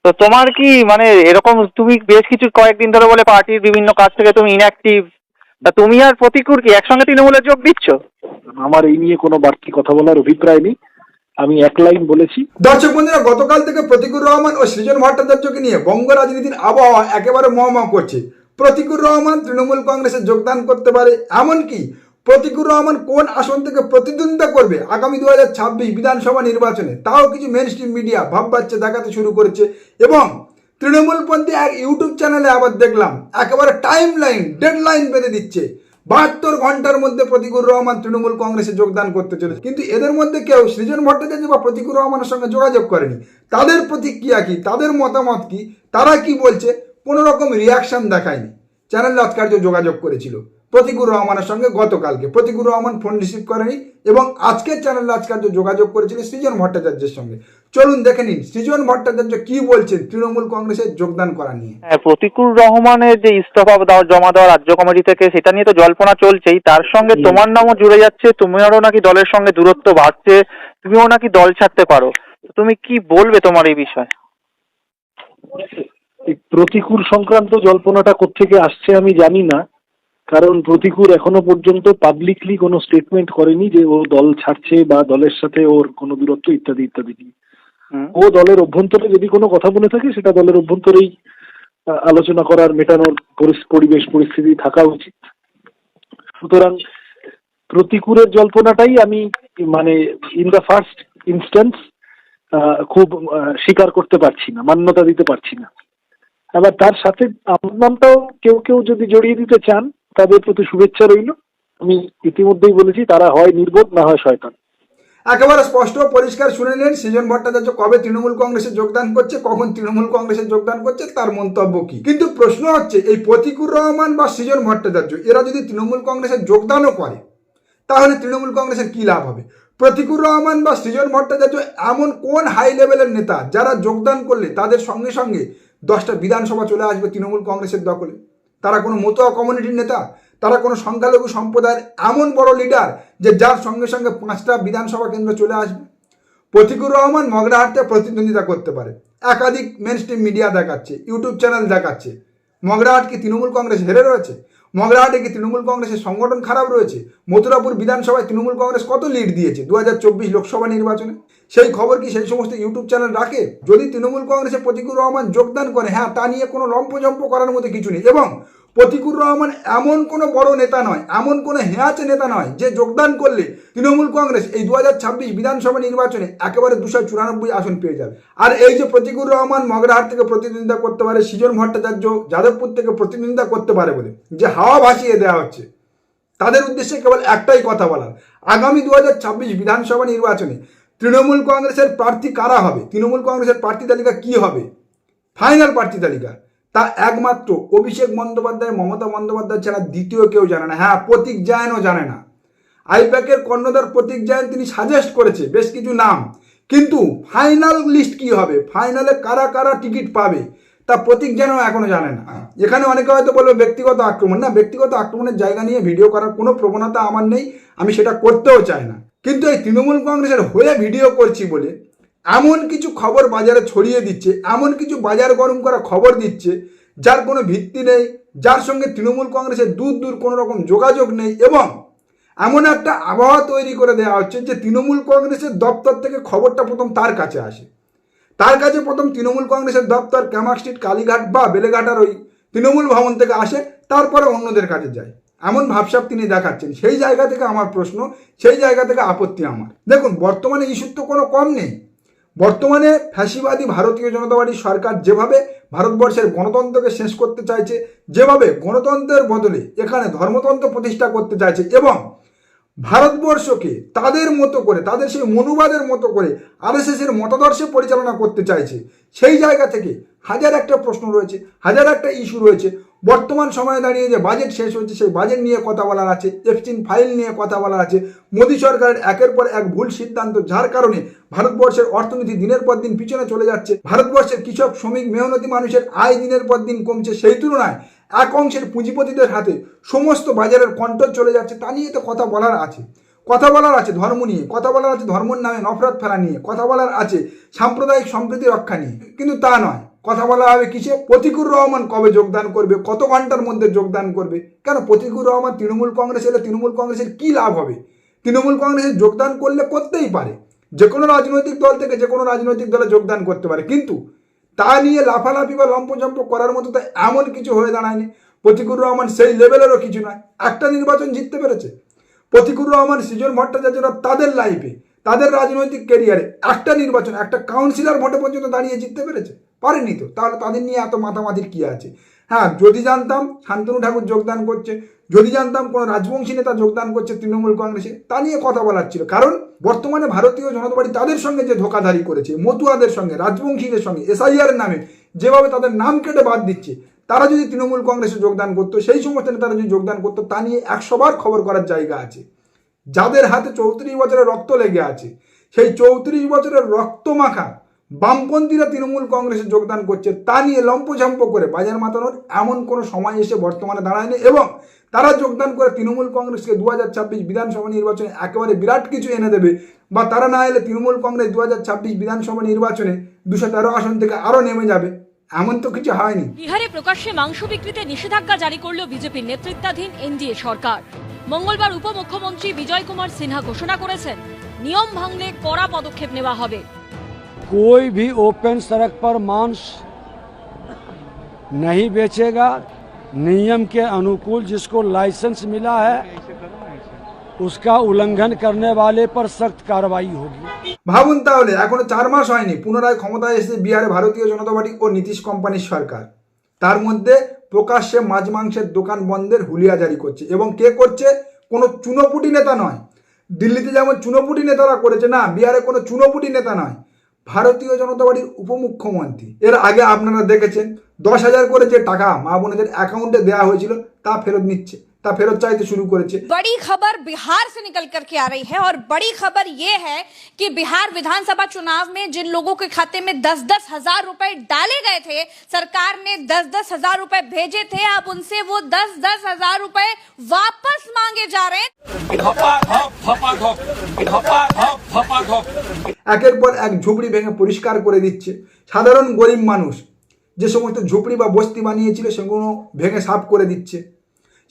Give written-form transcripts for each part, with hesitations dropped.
তো তোমার কি মানে এরকম তুমি বেশ কিছু কয়েকদিন ধরে বলে পার্টির বিভিন্ন কাজ থেকে তুমি ইনঅ্যাক্টিভ, তা তুমি আর প্রতিকুর কি একসঙ্গে তৃণমূলে যোগ দিচ্ছ? আমার এই নিয়ে কোনো বাড়তি কথা বলার অভিপ্রায় নেই। আমি এক লাইন বলেছি। দর্শক বন্ধুরা, গতকাল থেকে প্রতিকুর রহমান ও সৃজন ভট্টাচার্যকে নিয়ে বঙ্গ রাজনীতির আবহাওয়া একেবারে মহমহ করছে। প্রতিকুর রহমান তৃণমূল কংগ্রেসে যোগদান করতে পারে, এমনকি প্রতিকুর রহমান কোন আসন থেকে প্রতিদ্বন্দ্বিতা করবে আগামী 2026 বিধানসভা নির্বাচনে, তাও কিছু মেন স্ট্রিম মিডিয়া ভাববাচ্চা দেখাতে শুরু করেছে। এবং তৃণমূলপন্থী এক ইউটিউব চ্যানেলে আবার দেখলাম একেবারে টাইম লাইন ডেডলাইন বেঁধে দিচ্ছে 72 ঘন্টার মধ্যে প্রতিকুর রহমান তৃণমূল কংগ্রেসে যোগদান করতে চলেছে। কিন্তু এদের মধ্যে কেউ সৃজন ভট্টাচার্য বা প্রতিকুর রহমানের সঙ্গে যোগাযোগ করেনি। তাদের প্রতিক্রিয়া কি, তাদের মতামত কি, তারা কি বলছে, কোনো রকম রিয়াকশন দেখায়নি। চ্যানেল রাজকার্য যোগাযোগ করেছিল প্রতিকুর রহমানের সঙ্গে গতকালকে, প্রতিকুর রহমান ফোন রিসিভ করেনি। এবং আজকের চ্যানেল রাজকার্য যোগাযোগ করেছিল সৃজন ভট্টাচার্যের সঙ্গে। চলুন দেখে নিন সৃজন ভট্টাচার্য কি বলছেন তৃণমূল কংগ্রেসে যোগদান করা নিয়ে। হ্যাঁ, প্রতিকুর রহমানের যে ইস্তফা জমা দেওয়া রাজ্য কমিটি থেকে, সেটা নিয়ে তো জল্পনা চলছেই, তার সঙ্গে তোমার নামও জুড়ে যাচ্ছে। তুমিও নাকি দলের সঙ্গে দূরত্ব বাড়ছে, তুমিও নাকি দল ছাড়তে পারো। তুমি কি বলবে তোমার এই বিষয়ে? এই প্রতিকূল সংক্রান্ত জল্পনাটা কোত্থেকে আসছে আমি জানি না, কারণ প্রতিকূল এখনো পর্যন্ত পাবলিকলি কোনো স্টেটমেন্ট করেনি যে ও দল ছাড়ছে বা দলের সাথে ওর কোনো দূরত্ব ইত্যাদি ইত্যাদি। ও দলের অভ্যন্তরে যদি কোনো কথা বলে থাকে সেটা দলের অভ্যন্তরেই আলোচনা করার, মেটানোর পরিবেশ পরিস্থিতি থাকা উচিত। সুতরাং প্রতিকূলের জল্পনাটাই আমি মানে ইন দ্য ফার্স্ট ইনস্ট্যান্স খুব স্বীকার করতে পারছি না, মান্যতা দিতে পারছি না। আবার তার সাথে আমার নামটাও কেউ কেউ যদি জড়িয়ে দিতে চান তাদের প্রতি শুভেচ্ছা রইল। আমি ইতিমধ্যেই বলেছি, তারা হয় নির্বোধ না হয় শয়তান। একেবারে স্পষ্ট পরিষ্কার শুনে নিন সৃজন ভট্টাচার্য কবে তৃণমূল কংগ্রেসে যোগদান করছে, কখন তৃণমূল কংগ্রেসে যোগদান করছে, তার মন্তব্য কি। কিন্তু প্রশ্ন হচ্ছে, এই প্রতিকুর রহমান বা সৃজন ভট্টাচার্য এরা যদি তৃণমূল কংগ্রেসে যোগদানও করে তাহলে তৃণমূল কংগ্রেসের কি লাভ হবে? প্রতিকুর রহমান বা সৃজন ভট্টাচার্য এমন কোন হাই লেভেলের নেতা যারা যোগদান করলে তাদের সঙ্গে সঙ্গে 10টা বিধানসভা চলে আসবে তৃণমূল কংগ্রেসের দখলে? তারা কোনো মতুয়া কমিউনিটির নেতা? তারা কোনো সংখ্যালঘু সম্প্রদায়ের এমন বড় লিডার যে যার সঙ্গে সঙ্গে 5টা বিধানসভা কেন্দ্র চলে আসবে? প্রতিকুর রহমান মগরাহাটে প্রতিদ্বন্দ্বিতা করতে পারে, একাধিক মেন স্ট্রিম মিডিয়া দেখাচ্ছে, ইউটিউব চ্যানেল দেখাচ্ছে। মগরাহাট কি তৃণমূল কংগ্রেস হেরে রয়েছে? মগরাহাটে কি তৃণমূল কংগ্রেসের সংগঠন খারাপ রয়েছে? মথুরাপুর বিধানসভায় তৃণমূল কংগ্রেস কত লিড দিয়েছে 2024 লোকসভা নির্বাচনে? সেই খবর কি সেই সমস্ত ইউটিউব চ্যানেল রাখে? যদি তৃণমূল কংগ্রেসে প্রতিকুর রহমান যোগদান করে, হ্যাঁ, তা নিয়ে কোনো লম্পজম্প করার মতো কিছু নেই। এবং প্রতিকুর রহমান এমন কোনো বড় নেতা নয়, এমন কোনো হেয়াচে নেতা নয় যে যোগদান করলে তৃণমূল কংগ্রেস এই 2026 বিধানসভা নির্বাচনে একেবারে 294 আসন পেয়ে যাবে। আর এই যে প্রতিকুর রহমান মগরাহাট থেকে প্রতিদ্বন্দ্বিতা করতে পারে, সৃজন ভট্টাচার্য যাদবপুর থেকে প্রতিদ্বন্দ্বিতা করতে পারে বলে যে হাওয়া ভাসিয়ে দেওয়া হচ্ছে, তাদের উদ্দেশ্যে কেবল একটাই কথা বলার, আগামী 2026 বিধানসভা নির্বাচনে তৃণমূল কংগ্রেসের প্রার্থী কারা হবে, তৃণমূল কংগ্রেসের প্রার্থী তালিকা কি হবে, ফাইনাল প্রার্থী তালিকা, তা একমাত্র অভিষেক বন্দ্যোপাধ্যায়, মমতা বন্দ্যোপাধ্যায় ছাড়া দ্বিতীয় কেউ জানে না। হ্যাঁ, প্রতীক জায়নও জানে না। আইপ্যাকের কর্ণধার প্রতীক জায়ন তিনি সাজেস্ট করেছে বেশ কিছু নাম, কিন্তু ফাইনাল লিস্ট কি হবে, ফাইনালে কারা কারা টিকিট পাবে, তা প্রতীক জায়নও এখনো জানে না। এখানে অনেকে হয়তো বলবে ব্যক্তিগত আক্রমণ, না, ব্যক্তিগত আক্রমণের জায়গা নিয়ে ভিডিও করার কোনো প্রবণতা আমার নেই, আমি সেটা করতেও চাই না। কিন্তু এই তৃণমূল কংগ্রেসের হয়ে ভিডিও করছি বলে এমন কিছু খবর বাজারে ছড়িয়ে দিচ্ছে, এমন কিছু বাজার গরম করা খবর দিচ্ছে যার কোনো ভিত্তি নেই, যার সঙ্গে তৃণমূল কংগ্রেসের দূর দূর কোনো রকম যোগাযোগ নেই। এবং এমন একটা আবহাওয়া তৈরি করে দেওয়া হচ্ছে যে তৃণমূল কংগ্রেসের দপ্তর থেকে খবরটা প্রথম তার কাছে আসে, তার কাছে প্রথম তৃণমূল কংগ্রেসের দপ্তর ক্যামাক স্ট্রিট, কালীঘাট বা বেলেঘাটার ওই তৃণমূল ভবন থেকে আসে, তারপরে অন্যদের কাছে যায়, এমন ভাবসাব তিনি দেখাচ্ছেন। সেই জায়গা থেকে আমার প্রশ্ন, সেই জায়গা থেকে আপত্তি আমার। দেখুন, বর্তমানে ইস্যুর তো কোনো কম নেই। বর্তমানে ফ্যাসিবাদী ভারতীয় জনতা পার্টি সরকার যেভাবে ভারতবর্ষের গণতন্ত্রকে শেষ করতে চাইছে, যেভাবে গণতন্ত্রের বদলে এখানে ধর্মতন্ত্র প্রতিষ্ঠা করতে চাইছে এবং ভারতবর্ষকে তাদের মতো করে, তাদের সেই মনুবাদের মতো করে আরএসএসের মতাদর্শে পরিচালনা করতে চাইছে, সেই জায়গা থেকে হাজার একটা প্রশ্ন রয়েছে, হাজার একটা ইস্যু রয়েছে। বর্তমান সময়ে দাঁড়িয়ে যে বাজেট শেষ হচ্ছে, সেই বাজেট নিয়ে কথা বলার আছে, এফচিন ফাইল নিয়ে কথা বলার আছে, মোদী সরকারের একের পর এক ভুল সিদ্ধান্ত, যার কারণে ভারতবর্ষের অর্থনীতি দিনের পর দিন পিছনে চলে যাচ্ছে, ভারতবর্ষের কৃষক, শ্রমিক, মেহনতি মানুষের আয় দিনের পর দিন কমছে, সেই তুলনায় এক অংশের পুঁজিপতিদের হাতে সমস্ত বাজারের কন্ট্রোল চলে যাচ্ছে, তা নিয়ে তো কথা বলার আছে। কথা বলার আছে ধর্ম নিয়ে, কথা বলার আছে ধর্মের নামে নফরত ফেলা নিয়ে, কথা বলার আছে সাম্প্রদায়িক সম্প্রীতি রক্ষা নিয়ে। কিন্তু তা নয়, কথা বলা হবে কিসে? প্রতিকুর রহমান কবে যোগদান করবে, কত ঘন্টার মধ্যে যোগদান করবে। কেন প্রতিকুর রহমান তৃণমূল কংগ্রেস এলে তৃণমূল কংগ্রেসের কি লাভ হবে? তৃণমূল কংগ্রেসে যোগদান করলে করতেই পারে, যে কোনো রাজনৈতিক দল থেকে যে কোনো রাজনৈতিক দলে যোগদান করতে পারে, কিন্তু তা নিয়ে লাফালাফি বা লম্পঝম্প করার মতো তো এমন কিছু হয়ে দাঁড়ায়নি। প্রতিকুর রহমান সেই লেভেলেরও কিছু নয়, একটা নির্বাচন জিততে পেরেছে। প্রতিকুর রহমান, সৃজন ভট্টাচার্যরা তাদের লাইফে, তাদের রাজনৈতিক ক্যারিয়ারে একটা নির্বাচন, একটা কাউন্সিলর ভোটে পর্যন্ত দাঁড়িয়ে জিততে পেরেছে? পারেনি তো। তাহলে তাদের নিয়ে এত মাতামাতির কি আছে? হ্যাঁ, যদি জানতাম শান্তনু ঠাকুর যোগদান করছে, যদি জানতাম কোনো রাজবংশী নেতা যোগদান করছে তৃণমূল কংগ্রেসে, তা নিয়ে কথা বলার ছিল। কারণ বর্তমানে ভারতীয় জনতা পার্টি তাদের সঙ্গে যে ধোকাধারি করেছে, মতুয়াদের সঙ্গে, রাজবংশীদের সঙ্গে, এসআইআর নামে যেভাবে তাদের নাম কেটে বাদ দিচ্ছে, তারা যদি তৃণমূল কংগ্রেসে যোগদান করতো, সেই সমস্ত নেতারা যদি যোগদান করতো, তা নিয়ে 100 বার খবর করার জায়গা আছে। যাদের হাতে 34 বছরের রক্ত লেগে আছে, সেই 34 বছরের রক্ত মাখা বামপন্থীরা তৃণমূল কংগ্রেসে যোগদান করছে, তা নিয়ে লম্পঝম্প করে বাজার মাতানোর এমন কোনো সময় এসে বর্তমানে দাঁড়ায়নি। এবং তারা যোগদান করে তৃণমূল কংগ্রেসকে 2026 বিধানসভা নির্বাচনে একেবারে বিরাট কিছু এনে দেবে, বা তারা না এলে তৃণমূল কংগ্রেস 2026 বিধানসভা নির্বাচনে 213 আসন থেকে আরও নেমে যাবে, এমন তো কিছু হয়নি। বিহারে প্রকাশ্যে মাংস বিক্রিতে নিষেধাজ্ঞা জারি করল বিজেপির নেতৃত্বাধীন এনডিএ সরকার। মঙ্গলবার উপমুখ্যমন্ত্রী বিজয় কুমার সিনহা ঘোষণা করেছেন, নিয়ম ভাঙলে কড়া পদক্ষেপ নেওয়া হবে। कोई भी ओपन सड़क पर मांस नहीं बेचेगा। नियम के अनुकूल जिसको लाइसेंस मिला है उसका उल्लंघन करने वाले पर सख्त कार्रवाई होगी। ভাবুন তাহলে, এখনো 4 মাস হয়নি পুনরায় ক্ষমতায় এসে বিহারে ভারতীয় জনতা পার্টি ও নীতিশ কোম্পানির সরকার। তার মধ্যে প্রকাশ্যে মাছ মাংসের দোকান বন্ধের হুলিয়া জারি করছে। এবং কে করছে? কোনো চুনোপুটি নেতা নয়। দিল্লিতে যেমন চুনোপুটি নেতারা করেছে, না, বিহারে কোনো চুনোপুটি নেতা নয়, ভারতীয় জনতা পার্টির উপমুখ্যমন্ত্রী। এর আগে আপনারা দেখেছেন 10,000 করে যে টাকা মা বোনেদের অ্যাকাউন্টে দেওয়া হয়েছিল, তা ফেরত নিচ্ছে, তা ফেরত চাইতে শুরু করেছে। बड़ी खबर बिहार से निकल करके आ रही है और बड़ी खबर ये है कि बिहार विधानसभा चुनाव में जिन लोगों के खाते में 10-10 हजार रुपए डाले गए थे, सरकार ने 10-10 हजार रुपए भेजे थे, अब उनसे वो 10-10 हजार रुपए वापस मांगे जा रहे हैं। একের পর এক ঝুপড়ি ভেঙে পরিষ্কার করে দিচ্ছে। সাধারণ গরিব মানুষ যে সমস্ত ঝুপড়ি বা বস্তি বানিয়েছিল, সেগুলো ভেঙে সাফ করে দিচ্ছে।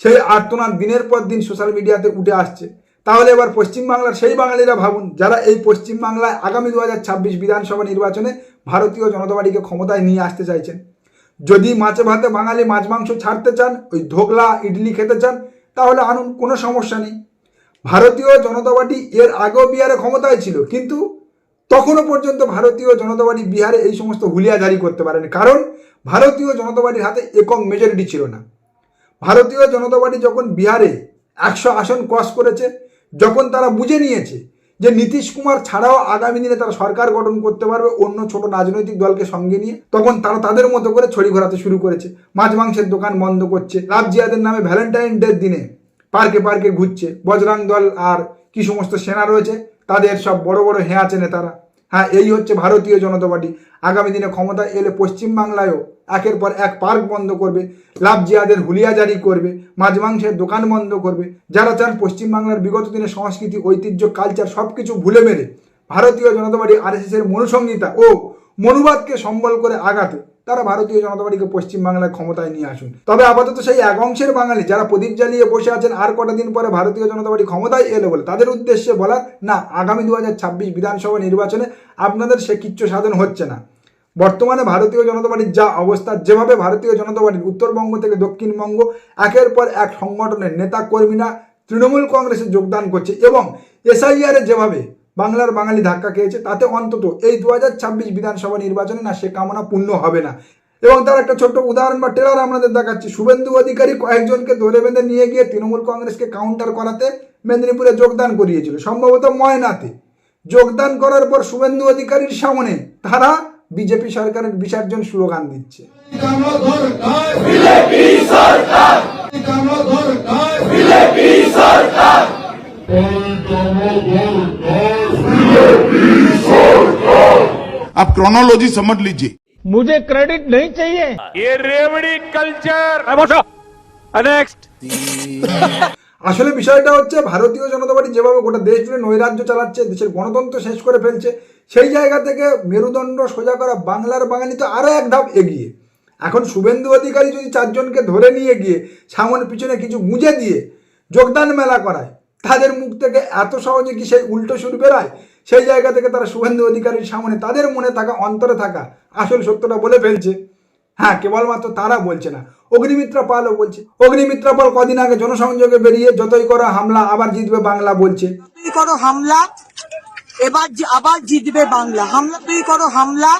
সেই আর্তনাদ দিনের পর দিন সোশ্যাল মিডিয়াতে উঠে আসছে। তাহলে এবার পশ্চিমবাংলার সেই বাঙালিরা ভাবুন, যারা এই পশ্চিমবাংলায় আগামী 2026 বিধানসভা নির্বাচনে ভারতীয় জনতা পার্টিকে ক্ষমতায় নিয়ে আসতে চাইছেন। যদি মাছে ভাতে বাঙালি মাছ মাংস ছাড়তে চান, ওই ধোকলা ইডলি খেতে চান, তাহলে আনুন, কোনো সমস্যা নেই। ভারতীয় জনতা পার্টি এর আগেও বিহারে ক্ষমতায় ছিল, কিন্তু তখনও পর্যন্ত ভারতীয় জনতা পার্টি বিহারে এই সমস্ত হুলিয়া জারি করতে পারেনি, কারণ ভারতীয় জনতা পার্টির হাতে একক মেজরিটি ছিল না। ভারতীয় জনতা পার্টি যখন বিহারে 100 আসন ক্রস করেছে, যখন তারা বুঝে নিয়েছে যে নীতিশ কুমার ছাড়াও আগামী দিনে তারা সরকার গঠন করতে পারবে অন্য ছোট রাজনৈতিক দলকে সঙ্গে নিয়ে, তখন তারা তাদের মতো করে ছড়ি ঘোরাতে শুরু করেছে। মাছ মাংসের দোকান বন্ধ করছে, লাভ জিয়াদের নামে ভ্যালেন্টাইন ডের দিনে পার্কে পার্কে ঘুরছে। বজরং দল আর কি সমস্ত সেনা রয়েছে, তাদের সব বড় বড় হেঁয়া চেনে তারা। হ্যাঁ, এই হচ্ছে ভারতীয় জনতা পার্টি। আগামী দিনে ক্ষমতায় এলে পশ্চিমবাংলায়ও একের পর এক পার্ক বন্ধ করবে, লাভ জিয়াদের হুলিয়া জারি করবে, মাছ মাংসের দোকান বন্ধ করবে। যারা চান পশ্চিমবাংলার বিগত দিনের সংস্কৃতি, ঐতিহ্য, কালচার সব কিছু ভুলে মেরে ভারতীয় জনতা পার্টি RSS এর মনুসংহিতা ও মনুবাদকে সম্বল করে আগাতে, তারা ভারতীয় জনতা পার্টিকে পশ্চিমবাংলায় ক্ষমতায় নিয়ে আসুন। তবে আপাতত সেই এক অংশের বাঙালি যারা প্রদীপ জ্বালিয়ে বসে আছেন আর কটা দিন পরে ভারতীয় জনতা পার্টি ক্ষমতায় এলে বলে, তাদের উদ্দেশ্যে বলার, না, আগামী 2026 বিধানসভা নির্বাচনে আপনাদের সে কিচ্ছু সাধন হচ্ছে না। বর্তমানে ভারতীয় জনতা পার্টির যা অবস্থা, যেভাবে ভারতীয় জনতা পার্টির উত্তরবঙ্গ থেকে দক্ষিণবঙ্গ একের পর এক সংগঠনের নেতা কর্মীরা তৃণমূল কংগ্রেসে যোগদান করছে, এবং SIR যেভাবে বাংলার বাঙালি ধাক্কা খেয়েছে, তাতে অন্তত এই 2026 বিধানসভা নির্বাচনে না সে কামনা পূর্ণ হবে না। এবং তার একটা ছোট্ট উদাহরণ বা ট্রেলার আপনাদের দেখাচ্ছি। শুভেন্দু অধিকারী কয়েকজনকে ধরে বেঁধে নিয়ে গিয়ে তৃণমূল কংগ্রেসকে কাউন্টার করাতে মেদিনীপুরে যোগদান করিয়েছিল, সম্ভবত ময়নাতে। যোগদান করার পর শুভেন্দু অধিকারীর সামনে তারা বিজেপি সরকারের বিসর্জন স্লোগান দিচ্ছে। आप क्रोनोलॉजी समझ लीजिए। मुझे क्रेडिट नहीं चाहिए। ये रेवड़ी कल्चर नेक्स्ट। আসলে বিষয়টা হচ্ছে ভারতীয় জনতা পার্টি যেভাবে গোটা দেশ জুড়ে নৈরাজ্য চালাচ্ছে, দেশের গণতন্ত্র শেষ করে ফেলছে, সেই জায়গা থেকে মেরুদণ্ড সোজা করা বাংলার বাঙালি তো আরও এক ধাপ এগিয়ে। এখন শুভেন্দু অধিকারী যদি 4 জনকে ধরে নিয়ে গিয়ে সামনে পিছনে কিছু গুঁজে দিয়ে যোগদান মেলা করায়, তাদের মুখ থেকে এত সহজে কি সেই উল্টো সুর বেরায়? সেই জায়গা থেকে তারা শুভেন্দু অধিকারীর সামনে তাদের মনে থাকা, অন্তরে থাকা আসল সত্যটা বলে ফেলছে। হ্যাঁ, কেবলমাত্র তারা বলছে না, অগ্নিমিত্রা পালও বলছে। অগ্নিমিত্রা পাল কদিন আগে জনসংযোগে বেরিয়ে যতই করো হামলা আবার জিতবে বাংলা বলছে। তুই করো হামলা আবার জিতবে বাংলা, হামলা তুই করো হামলা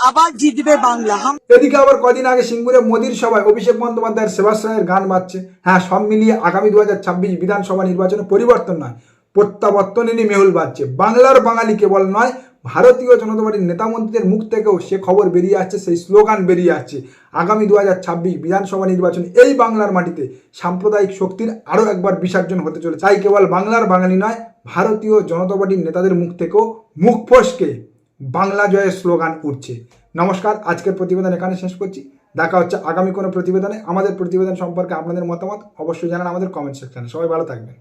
আবার জিতবে বাংলা। এদিকে আবার কদিন আগে সিঙ্গুরে মোদির সভায় অভিষেক বন্দ্যোপাধ্যায়ের সেবাশ্রয়ের গান বাজছে। হ্যাঁ, সব মিলিয়ে আগামী 2026 বিধানসভা নির্বাচনে পরিবর্তন নয়, প্রত্যাবর্তনেরই মেহুল বাজছে। বাংলার বাঙালি কেবল নয়, ভারতীয় জনতা পার্টির নেতামন্ত্রীদের মুখ থেকেও সে খবর বেরিয়ে আসছে, সেই স্লোগান বেরিয়ে আসছে। আগামী 2026 বিধানসভা নির্বাচন এই বাংলার মাটিতে সাম্প্রদায়িক শক্তির আরও একবার বিসর্জন হতে চলেছে। তাই কেবল বাংলার বাঙালি নয়, ভারতীয় জনতা পার্টির নেতাদের মুখ থেকেও মুখ ফসকে বাংলা জয়ের স্লোগান উঠছে। নমস্কার, আজকের প্রতিবেদন এখানে শেষ করছি। দেখা হচ্ছে আগামী কোনো প্রতিবেদনে। আমাদের প্রতিবেদন সম্পর্কে আপনাদের মতামত অবশ্যই জানান আমাদের কমেন্ট সেকশনে। সবাই ভালো থাকবেন।